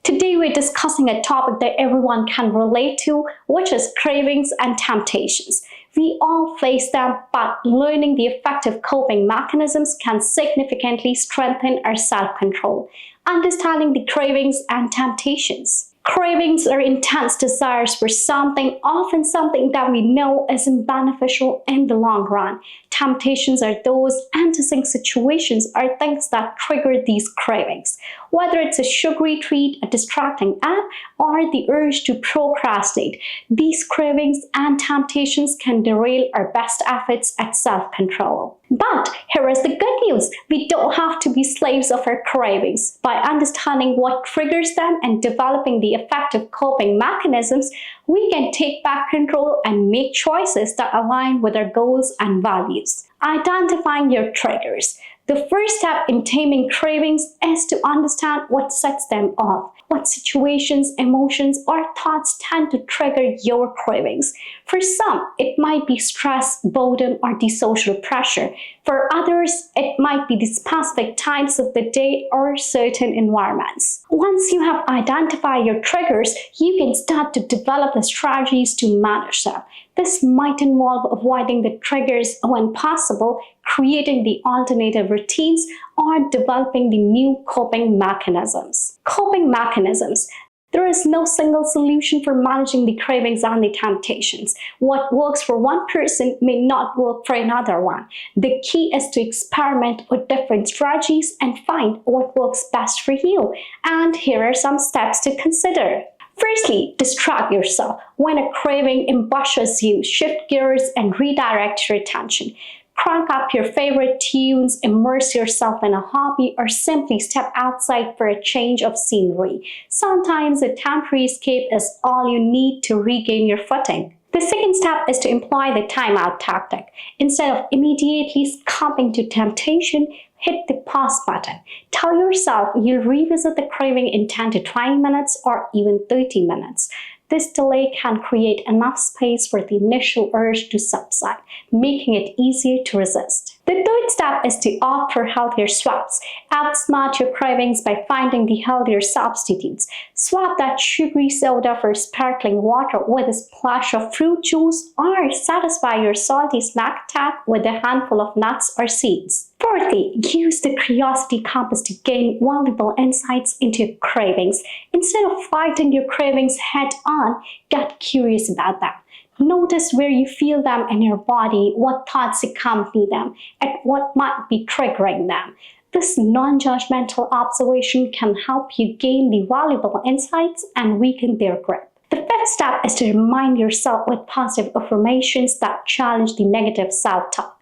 Today we're discussing a topic that everyone can relate to, which is cravings and temptations. We all face them, but learning the effective coping mechanisms can significantly strengthen our self-control. Understanding the cravings and temptations. Cravings are intense desires for something, often something that we know isn't beneficial in the long run. Temptations are those enticing situations or things that trigger these cravings. Whether it's a sugary treat, a distracting app, or the urge to procrastinate, these cravings and temptations can derail our best efforts at self-control. But here is the good news. We don't have to be slaves of our cravings. By understanding what triggers them and developing the effective coping mechanisms, we can take back control and make choices that align with our goals and values. Identifying your triggers. The first step in taming cravings is to understand what sets them off. What situations, emotions, or thoughts tend to trigger your cravings. For some, it might be stress, boredom, or the social pressure. For others, it might be the specific times of the day or certain environments. Once you have identified your triggers, you can start to develop the strategies to manage them. This might involve avoiding the triggers when possible, creating the alternative routines, or developing the new coping mechanisms. Coping mechanisms. There is no single solution for managing the cravings and the temptations. What works for one person may not work for another one. The key is to experiment with different strategies and find what works best for you. And here are some steps to consider. Firstly, distract yourself. When a craving ambushes you, shift gears and redirect your attention. Crank up your favorite tunes, immerse yourself in a hobby, or simply step outside for a change of scenery. Sometimes a temporary escape is all you need to regain your footing. The second step is to employ the timeout tactic. Instead of immediately succumbing to temptation, hit the pause button. Tell yourself you'll revisit the craving in 10 to 20 minutes or even 30 minutes. This delay can create enough space for the initial urge to subside, making it easier to resist. The third step is to opt for healthier swaps. Outsmart your cravings by finding the healthier substitutes. Swap that sugary soda for sparkling water with a splash of fruit juice, or satisfy your salty snack attack with a handful of nuts or seeds. Fourthly, use the curiosity compass to gain valuable insights into your cravings. Instead of fighting your cravings head-on, get curious about them. Notice where you feel them in your body, what thoughts accompany them, and what might be triggering them. This non-judgmental observation can help you gain the valuable insights and weaken their grip. The fifth step is to remind yourself with positive affirmations that challenge the negative self-talk.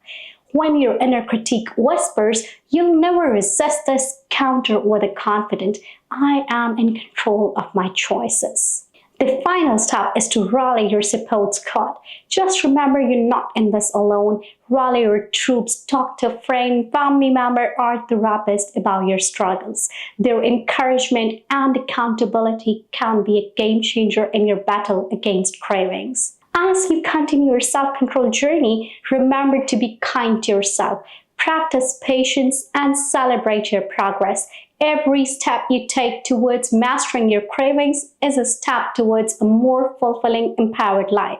When your inner critique whispers, you'll never resist this. Counter with a confident, I am in control of my choices. The final step is to rally your support squad. Just remember you're not in this alone. Rally your troops, talk to a friend, family member, or therapist about your struggles. Their encouragement and accountability can be a game changer in your battle against cravings. As you continue your self-control journey, remember to be kind to yourself. Practice patience and celebrate your progress. Every step you take towards mastering your cravings is a step towards a more fulfilling, empowered life.